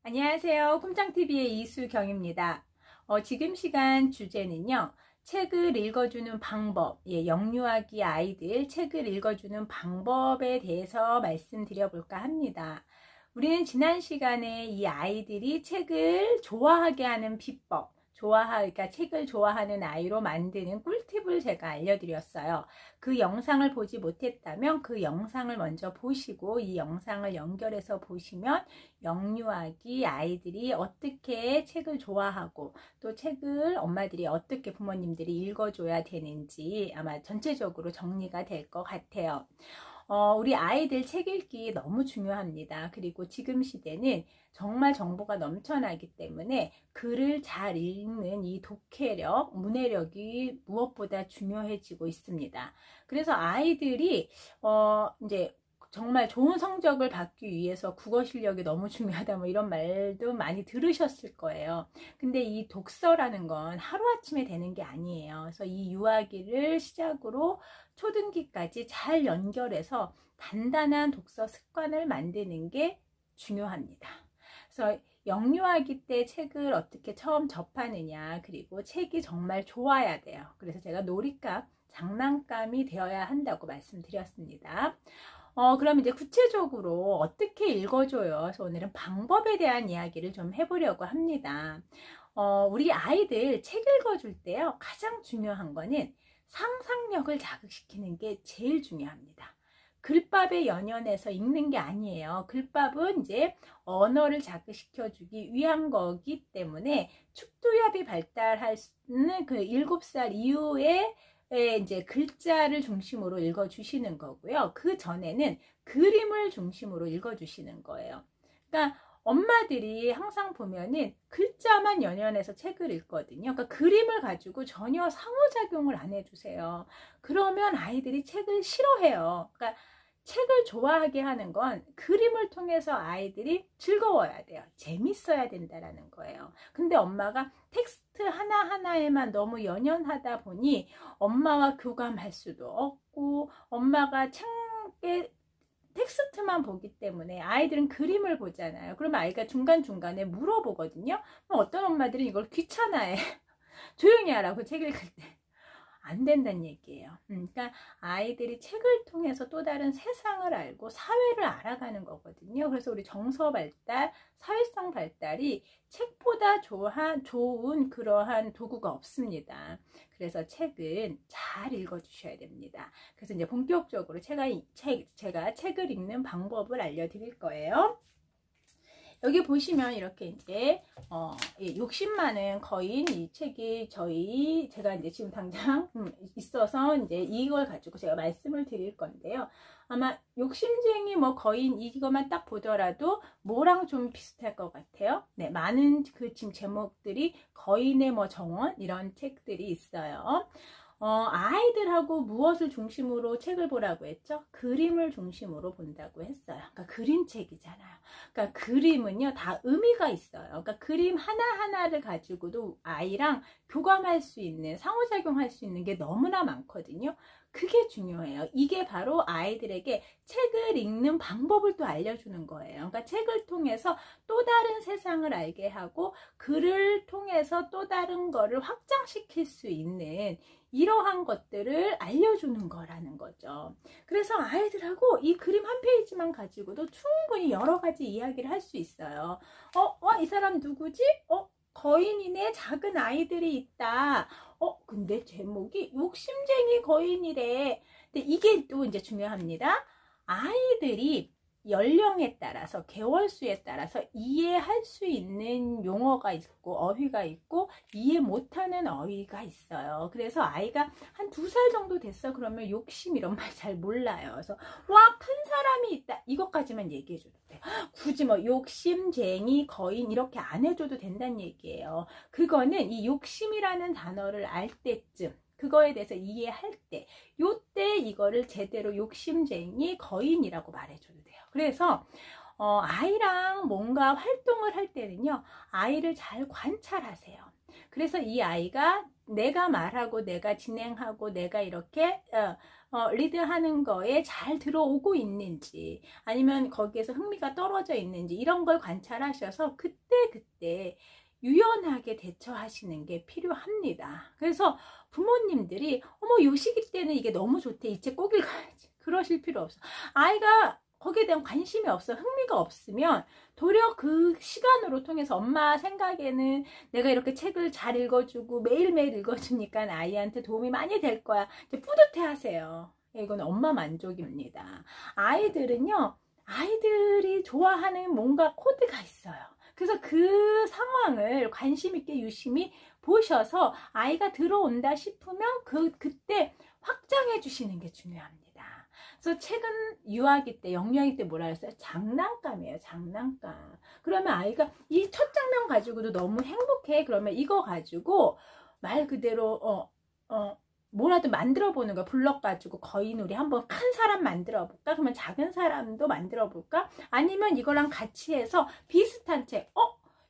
안녕하세요. 꼼장TV의 이수경입니다. 지금 시간 주제는요. 책을 읽어주는 방법, 영유아기 아이들 책을 읽어주는 방법에 대해서 말씀드려 볼까 합니다. 우리는 지난 시간에 이 아이들이 책을 좋아하게 하는 비법, 그러니까 책을 좋아하는 아이로 만드는 꿀팁을 제가 알려드렸어요. 그 영상을 보지 못했다면 그 영상을 먼저 보시고 이 영상을 연결해서 보시면 영유아기 아이들이 어떻게 책을 좋아하고 또 책을 엄마들이 어떻게 부모님들이 읽어줘야 되는지 아마 전체적으로 정리가 될 것 같아요. 우리 아이들 책 읽기 너무 중요합니다. 그리고 지금 시대는 정말 정보가 넘쳐나기 때문에 글을 잘 읽는 이 독해력, 문해력이 무엇보다 중요해지고 있습니다. 그래서 아이들이 이제 정말 좋은 성적을 받기 위해서 국어 실력이 너무 중요하다 뭐 이런 말도 많이 들으셨을 거예요. 근데 이 독서라는 건 하루아침에 되는 게 아니에요. 그래서 이 유아기를 시작으로 초등기까지 잘 연결해서 단단한 독서 습관을 만드는 게 중요합니다. 그래서 영유아기 때 책을 어떻게 처음 접하느냐, 그리고 책이 정말 좋아야 돼요. 그래서 제가 놀잇감, 장난감이 되어야 한다고 말씀드렸습니다. 그럼 이제 구체적으로 어떻게 읽어줘요? 그래서 오늘은 방법에 대한 이야기를 좀 해보려고 합니다. 우리 아이들 책 읽어줄 때요, 가장 중요한 거는 상상력을 자극시키는 게 제일 중요합니다. 글밥에 연연해서 읽는 게 아니에요. 글밥은 이제 언어를 자극시켜주기 위한 거기 때문에 축두엽이 발달할 수 있는 그 7살 이후에 이제 글자를 중심으로 읽어주시는 거고요. 그 전에는 그림을 중심으로 읽어주시는 거예요. 그러니까 엄마들이 항상 보면은 글자만 연연해서 책을 읽거든요. 그러니까 그림을 가지고 전혀 상호작용을 안 해주세요. 그러면 아이들이 책을 싫어해요. 그러니까 책을 좋아하게 하는 건 그림을 통해서 아이들이 즐거워야 돼요. 재밌어야 된다라는 거예요. 근데 엄마가 텍스트 하나하나에만 너무 연연하다 보니 엄마와 교감할 수도 없고 엄마가 책에 텍스트만 보기 때문에 아이들은 그림을 보잖아요. 그러면 아이가 중간중간에 물어보거든요. 어떤 엄마들은 이걸 귀찮아해. 조용히 하라고 책 읽을 때. 안 된다는 얘기예요. 그러니까 아이들이 책을 통해서 또 다른 세상을 알고 사회를 알아가는 거거든요. 그래서 우리 정서 발달, 사회성 발달이 책보다 좋은 그러한 도구가 없습니다. 그래서 책은 잘 읽어주셔야 됩니다. 그래서 이제 본격적으로 제가 책을 읽는 방법을 알려드릴 거예요. 여기 보시면 이렇게 이제 욕심 많은 거인 이 책이 제가 이제 지금 당장 있어서 이제 이걸 가지고 제가 말씀을 드릴 건데요. 아마 욕심쟁이 뭐 거인 이것만 딱 보더라도 뭐랑 좀 비슷할 것 같아요. 네, 많은 그 지금 제목들이 거인의 뭐 정원 이런 책들이 있어요. 아이들하고 무엇을 중심으로 책을 보라고 했죠? 그림을 중심으로 본다고 했어요. 그러니까 그림책이잖아요. 그러니까 그림은요, 다 의미가 있어요. 그러니까 그림 하나하나를 가지고도 아이랑 교감할 수 있는, 상호작용할 수 있는 게 너무나 많거든요. 그게 중요해요. 이게 바로 아이들에게 책을 읽는 방법을 또 알려주는 거예요. 그러니까 책을 통해서 또 다른 세상을 알게 하고 글을 통해서 또 다른 거를 확장시킬 수 있는 이러한 것들을 알려주는 거라는 거죠. 그래서 아이들하고 이 그림 한 페이지만 가지고도 충분히 여러 가지 이야기를 할 수 있어요. 이 사람 누구지? 거인이네. 작은 아이들이 있다. 근데 제목이 욕심쟁이 거인이래. 근데 이게 또 이제 중요합니다. 아이들이 연령에 따라서 개월수에 따라서 이해할 수 있는 용어가 있고 어휘가 있고 이해 못하는 어휘가 있어요. 그래서 아이가 한 2살 정도 됐어 그러면 욕심 이런 말 잘 몰라요. 그래서 와, 큰 사람이 있다 이것까지만 얘기해 줘도 돼. 굳이 뭐 욕심쟁이 거인 이렇게 안 해줘도 된다는 얘기예요. 그거는 이 욕심이라는 단어를 알 때쯤 그거에 대해서 이해할 때 요때 이거를 제대로 욕심쟁이 거인이라고 말해줘도 돼요. 그래서 아이랑 뭔가 활동을 할 때는요, 아이를 잘 관찰하세요. 그래서 이 아이가 내가 말하고 내가 진행하고 내가 이렇게 리드하는 거에 잘 들어오고 있는지 아니면 거기에서 흥미가 떨어져 있는지 이런 걸 관찰하셔서 그때그때 유연하게 대처하시는 게 필요합니다. 그래서 부모님들이 어머 요 시기 때는 이게 너무 좋대 이 책 꼭 읽어야지 그러실 필요 없어. 아이가 거기에 대한 관심이 없어 흥미가 없으면 도리어 그 시간으로 통해서 엄마 생각에는 내가 이렇게 책을 잘 읽어주고 매일매일 읽어주니까 아이한테 도움이 많이 될 거야. 이제 뿌듯해 하세요. 이건 엄마 만족입니다. 아이들은요 아이들이 좋아하는 뭔가 코드가 있어요. 그래서 그 상황을 관심 있게 유심히 보셔서 아이가 들어온다 싶으면 그때 확장해 주시는 게 중요합니다. 그래서 책은 유아기 때, 영유아기 때 뭐라 했어요? 장난감이에요. 장난감. 그러면 아이가 이 첫 장면 가지고도 너무 행복해. 그러면 이거 가지고 말 그대로 뭐라도 만들어 보는 거야. 블럭 가지고 거인우리 한번 큰 사람 만들어 볼까? 그러면 작은 사람도 만들어 볼까? 아니면 이거랑 같이 해서 비슷한 책.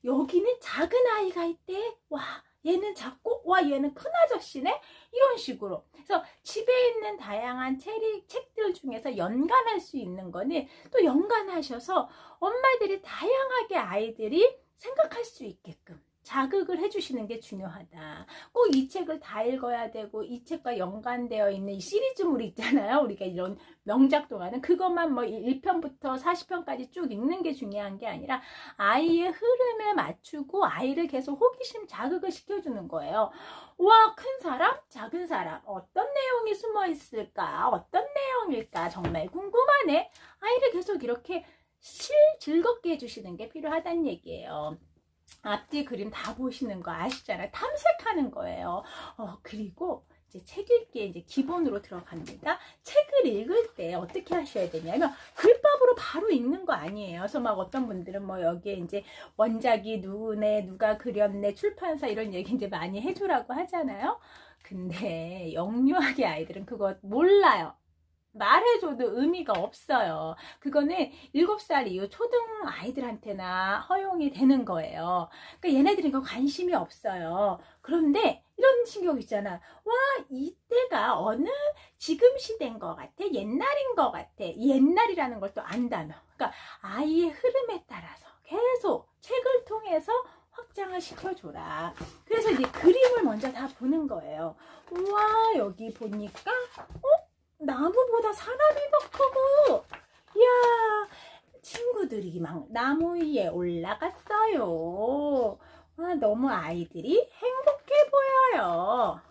여기는 작은 아이가 있대. 와, 얘는 작고 와 얘는 큰 아저씨네. 이런 식으로. 그래서 집에 있는 다양한 책들 중에서 연관할 수 있는 거는 또 연관하셔서 엄마들이 다양하게 아이들이 생각할 수 있게끔 자극을 해주시는 게 중요하다. 꼭 이 책을 다 읽어야 되고 이 책과 연관되어 있는 이 시리즈물이 있잖아요. 우리가 이런 명작 동화는 그것만 뭐 1편부터 40편까지 쭉 읽는 게 중요한 게 아니라 아이의 흐름에 맞추고 아이를 계속 호기심 자극을 시켜주는 거예요. 와, 큰 사람? 작은 사람? 어떤 내용이 숨어 있을까? 어떤 내용일까? 정말 궁금하네. 아이를 계속 이렇게 즐겁게 해주시는 게 필요하다는 얘기예요. 앞뒤 그림 다 보시는 거 아시잖아요. 탐색하는 거예요. 그리고 이제 책 읽기에 이제 기본으로 들어갑니다. 책을 읽을 때 어떻게 하셔야 되냐면 글밥으로 바로 읽는 거 아니에요. 그래서 막 어떤 분들은 뭐 여기에 이제 원작이 누구네, 누가 그렸네, 출판사 이런 얘기 이제 많이 해주라고 하잖아요. 근데 영유아기 아이들은 그거 몰라요. 말해줘도 의미가 없어요. 그거는 7살 이후 초등 아이들한테나 허용이 되는 거예요. 그러니까 얘네들이 이거 관심이 없어요. 그런데 이런 신경 있잖아. 와, 이때가 어느 지금 시대인 것 같아? 옛날인 것 같아. 옛날이라는 걸 또 안다며. 그러니까 아이의 흐름에 따라서 계속 책을 통해서 확장을 시켜줘라. 그래서 이제 그림을 먼저 다 보는 거예요. 우와, 여기 보니까 나무보다 사람이 더 크고, 이야, 친구들이 막 나무 위에 올라갔어요. 와, 너무 아이들이 행복해 보여요.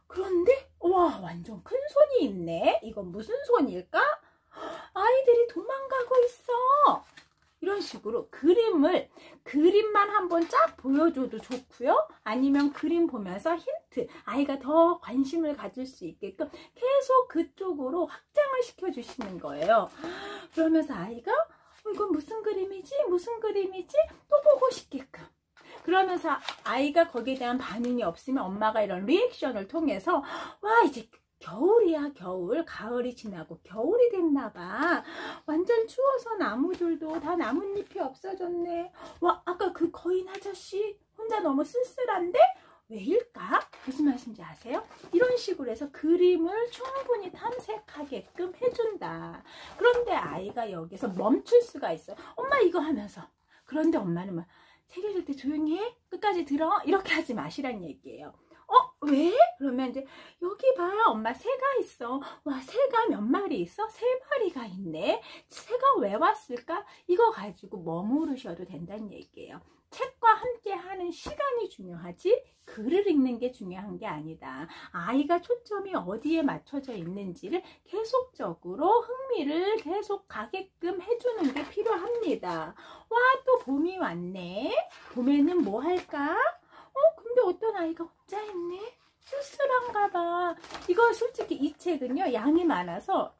그런데, 와, 완전 큰 손이 있네. 이건 무슨 손일까? 아이들이 도망가고 있어. 이런 식으로 그림만 한번 쫙 보여줘도 좋고요. 아니면 그림 보면서 힌트, 아이가 더 관심을 가질 수 있게끔 계속 그쪽으로 확장을 시켜주시는 거예요. 그러면서 아이가 이건 무슨 그림이지? 무슨 그림이지? 또 보고 싶게끔. 그러면서 아이가 거기에 대한 반응이 없으면 엄마가 이런 리액션을 통해서 와, 이제 겨울이야, 겨울. 가을이 지나고 겨울이 됐나봐. 완전 추워서 나무들도 다 나뭇잎이 없어졌네. 와, 아까 그 거인 아저씨 혼자 너무 쓸쓸한데? 왜일까? 무슨 말씀인지 아세요? 이런 식으로 해서 그림을 충분히 탐색하게끔 해준다. 그런데 아이가 여기서 멈출 수가 있어요. 엄마 이거 하면서. 그런데 엄마는 막 책 읽을 때 조용히 해? 끝까지 들어? 이렇게 하지 마시란 얘기예요. 왜? 그러면 이제 여기 봐, 엄마 새가 있어. 와, 새가 몇 마리 있어? 3마리가 있네. 새가 왜 왔을까? 이거 가지고 머무르셔도 된다는 얘기예요. 책과 함께 하는 시간이 중요하지 글을 읽는 게 중요한 게 아니다. 아이가 초점이 어디에 맞춰져 있는지를 계속적으로 흥미를 계속 가게끔 해주는 게 필요합니다. 와, 또 봄이 왔네. 봄에는 뭐 할까? 근데 어떤 아이가 혼자 있네? 쓸쓸한가 봐. 이거 솔직히 이 책은요, 양이 많아서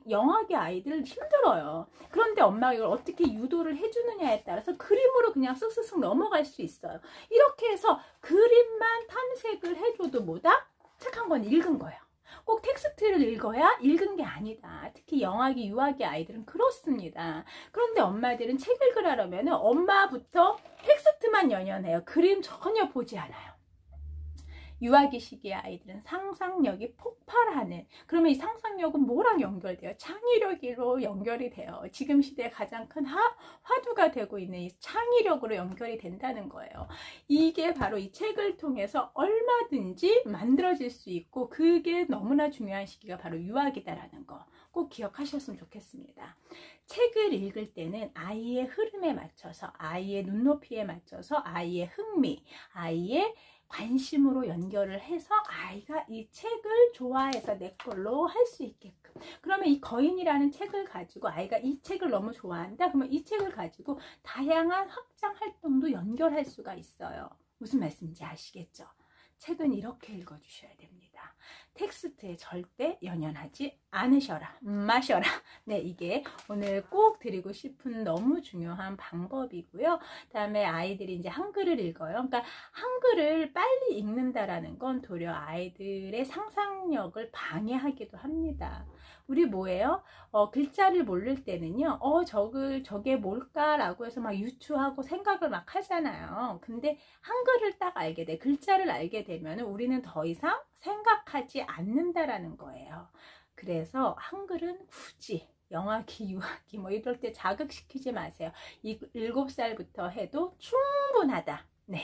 영아기 아이들 힘들어요. 그런데 엄마가 이걸 어떻게 유도를 해주느냐에 따라서 그림으로 그냥 쓱쓱쓱 넘어갈 수 있어요. 이렇게 해서 그림만 탐색을 해줘도 뭐다? 책 한 권 읽은 거예요. 꼭 텍스트를 읽어야 읽은 게 아니다. 특히 영아기, 유아기 아이들은 그렇습니다. 그런데 엄마들은 책 읽으라면 엄마부터 텍스트만 연연해요. 그림 전혀 보지 않아요. 유아기 시기의 아이들은 상상력이 폭발하는, 그러면 이 상상력은 뭐랑 연결돼요? 창의력으로 연결이 돼요. 지금 시대에 가장 큰 화두가 되고 있는 이 창의력으로 연결이 된다는 거예요. 이게 바로 이 책을 통해서 얼마든지 만들어질 수 있고, 그게 너무나 중요한 시기가 바로 유아기다라는 거 꼭 기억하셨으면 좋겠습니다. 책을 읽을 때는 아이의 흐름에 맞춰서, 아이의 눈높이에 맞춰서, 아이의 흥미, 아이의 관심으로 연결을 해서 아이가 이 책을 좋아해서 내 걸로 할 수 있게끔. 그러면 이 거인이라는 책을 가지고 아이가 이 책을 너무 좋아한다, 그러면 이 책을 가지고 다양한 확장 활동도 연결할 수가 있어요. 무슨 말씀인지 아시겠죠? 책은 이렇게 읽어주셔야 됩니다. 텍스트에 절대 연연하지 않으셔라, 마셔라. 네, 이게 오늘 꼭 드리고 싶은 너무 중요한 방법이고요. 그다음에 아이들이 이제 한글을 읽어요. 그러니까 한글을 빨리 읽는다라는 건 도리어 아이들의 상상력을 방해하기도 합니다. 우리 뭐예요? 글자를 모를 때는요, 저게 뭘까라고 해서 막 유추하고 생각을 막 하잖아요. 근데 한글을 딱 알게 돼, 글자를 알게 되면 우리는 더 이상 생각하지 않는다라는 거예요. 그래서 한글은 굳이 영아기, 유아기 뭐 이럴 때 자극시키지 마세요. 7살부터 해도 충분하다. 네.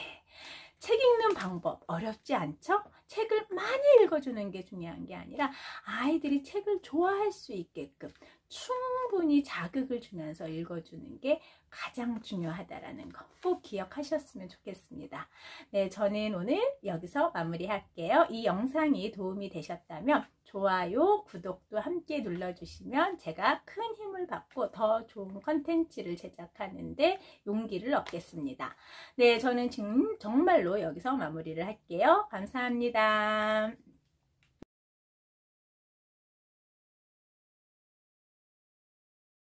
책 읽는 방법 어렵지 않죠? 책을 많이 읽어주는 게 중요한 게 아니라 아이들이 책을 좋아할 수 있게끔 충분히 자극을 주면서 읽어주는 게 가장 중요하다라는 거 꼭 기억하셨으면 좋겠습니다. 네, 저는 오늘 여기서 마무리할게요. 이 영상이 도움이 되셨다면 좋아요, 구독도 함께 눌러주시면 제가 큰 힘을 받고 더 좋은 컨텐츠를 제작하는데 용기를 얻겠습니다. 네, 저는 정말로 여기서 마무리를 할게요. 감사합니다.